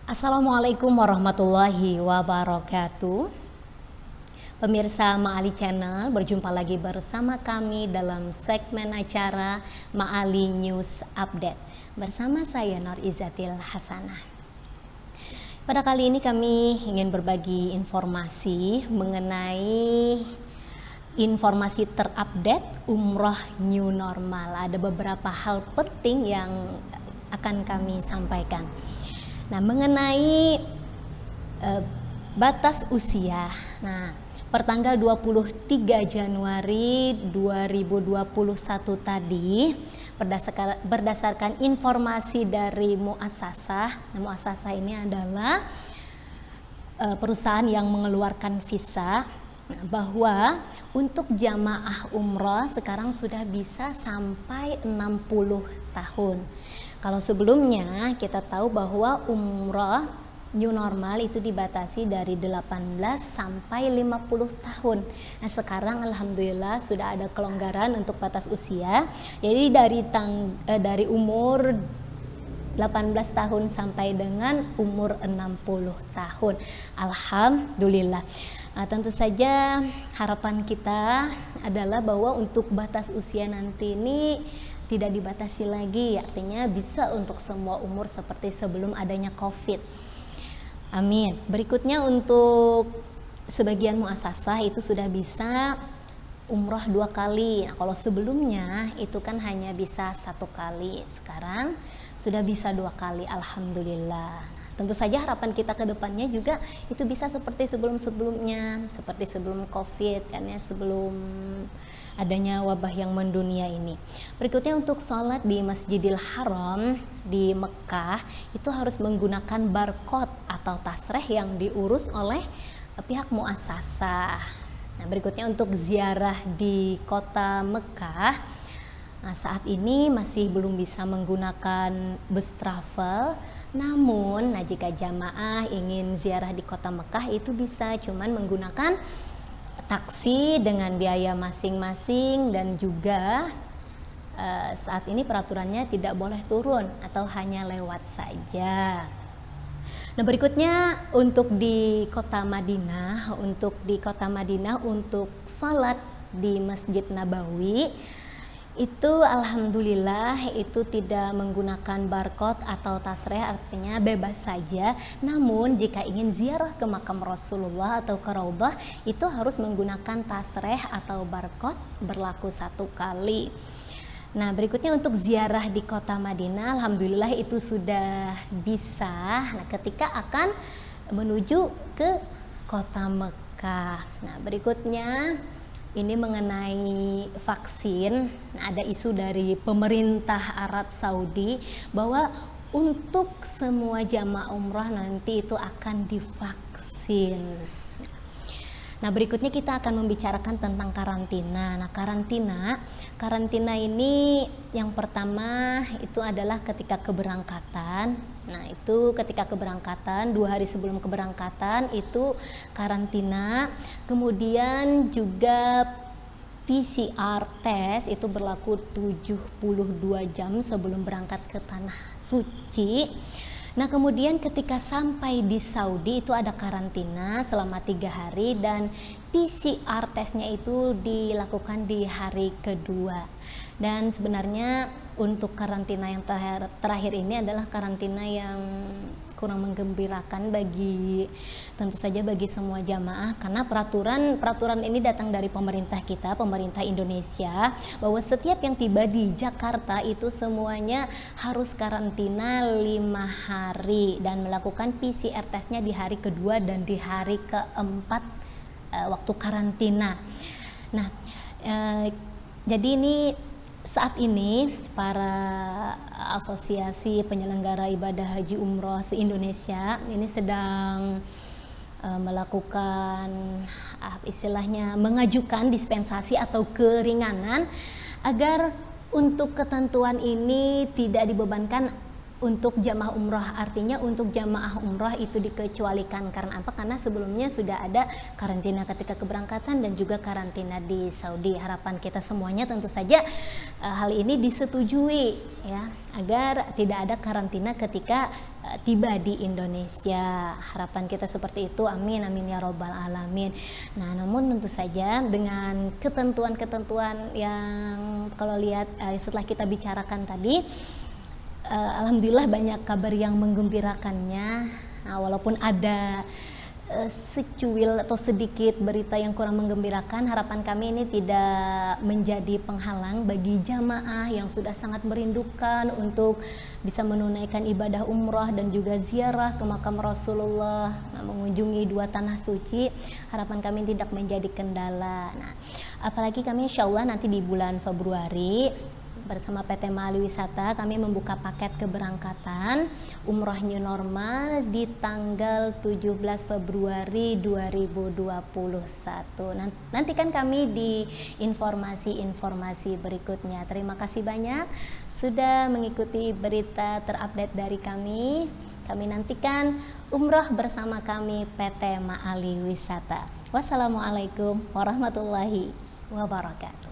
Assalamualaikum warahmatullahi wabarakatuh. Pemirsa Ma'ali Channel, berjumpa lagi bersama kami dalam segmen acara Ma'ali News Update bersama saya Nur Izzatil Hasanah. Pada kali ini kami ingin berbagi informasi mengenai informasi terupdate umroh new normal. Ada beberapa hal penting yang akan kami sampaikan. Nah, mengenai batas usia. Nah, pertanggal 23 Januari 2021 tadi berdasarkan informasi dari Muassasah. Nah, Muassasah ini adalah perusahaan yang mengeluarkan visa, bahwa untuk jamaah umroh sekarang sudah bisa sampai 60 tahun. Kalau sebelumnya kita tahu bahwa umroh new normal itu dibatasi dari 18 sampai 50 tahun. Nah, sekarang alhamdulillah sudah ada kelonggaran untuk batas usia. Jadi dari umur 18 tahun sampai dengan umur 60 tahun. Alhamdulillah. Nah, tentu saja harapan kita adalah bahwa untuk batas usia nanti ini tidak dibatasi lagi, artinya bisa untuk semua umur seperti sebelum adanya COVID. Amin. Berikutnya untuk sebagian muasasah itu sudah bisa umroh 2 kali. Nah, kalau sebelumnya itu kan hanya bisa 1 kali, sekarang sudah bisa 2 kali. Alhamdulillah. Tentu saja harapan kita ke depannya juga itu bisa seperti sebelum-sebelumnya, seperti sebelum COVID kan ya, sebelum adanya wabah yang mendunia ini. Berikutnya untuk sholat di Masjidil Haram di Mekah itu harus menggunakan barcode atau tasreh yang diurus oleh pihak muassasah. Nah, berikutnya untuk ziarah di kota Mekah. Nah, saat ini masih belum bisa menggunakan bus travel. Namun, jika jamaah ingin ziarah di kota Mekah itu bisa cuman menggunakan taksi dengan biaya masing-masing, dan juga saat ini peraturannya tidak boleh turun atau hanya lewat saja. Nah, berikutnya untuk di kota Madinah, untuk sholat di Masjid Nabawi itu alhamdulillah itu tidak menggunakan barcode atau tasreh, artinya bebas saja. Namun jika ingin ziarah ke makam Rasulullah atau ke Raudhah itu harus menggunakan tasreh atau barcode, berlaku 1 kali. Nah, berikutnya untuk ziarah di kota Madinah, alhamdulillah itu sudah bisa. Nah, ketika akan menuju ke kota Mekah. Nah, berikutnya ini mengenai vaksin. Nah, ada isu dari pemerintah Arab Saudi bahwa untuk semua jamaah umrah nanti itu akan divaksin. Nah, berikutnya kita akan membicarakan tentang karantina. Nah, karantina ini yang pertama itu adalah ketika keberangkatan. Nah, itu ketika keberangkatan 2 hari sebelum keberangkatan itu karantina. Kemudian juga PCR test itu berlaku 72 jam sebelum berangkat ke tanah suci. Nah, kemudian ketika sampai di Saudi itu ada karantina selama 3 hari, dan PCR tesnya itu dilakukan di hari kedua. Dan sebenarnya untuk karantina yang terakhir ini adalah karantina yang kurang menggembirakan tentu saja bagi semua jamaah, karena peraturan ini datang dari pemerintah kita, pemerintah Indonesia, bahwa setiap yang tiba di Jakarta itu semuanya harus karantina 5 hari dan melakukan PCR tesnya di hari kedua dan di hari keempat waktu karantina. Nah, jadi ini saat ini para asosiasi penyelenggara ibadah haji umroh se-Indonesia ini sedang melakukan istilahnya mengajukan dispensasi atau keringanan agar untuk ketentuan ini tidak dibebankan untuk jamaah umroh, artinya untuk jamaah umroh itu dikecualikan karena apa? Karena sebelumnya sudah ada karantina ketika keberangkatan dan juga karantina di Saudi. Harapan kita semuanya tentu saja hal ini disetujui ya, agar tidak ada karantina ketika tiba di Indonesia. Harapan kita seperti itu, amin amin ya robbal alamin. Nah, namun tentu saja dengan ketentuan-ketentuan yang kalau lihat setelah kita bicarakan tadi, alhamdulillah banyak kabar yang menggembirakannya. Nah, walaupun ada secuil atau sedikit berita yang kurang menggembirakan, harapan kami ini tidak menjadi penghalang bagi jamaah yang sudah sangat merindukan untuk bisa menunaikan ibadah umrah dan juga ziarah ke makam Rasulullah, mengunjungi dua tanah suci. Harapan kami tidak menjadi kendala. Nah, apalagi kami insya Allah nanti di bulan Februari bersama PT Mali Wisata kami membuka paket keberangkatan umroh new normal di tanggal 17 Februari 2021. Nantikan kami di informasi-informasi berikutnya. Terima kasih banyak sudah mengikuti berita terupdate dari kami. Kami nantikan umroh bersama kami PT Mali Wisata. Wassalamualaikum warahmatullahi wabarakatuh.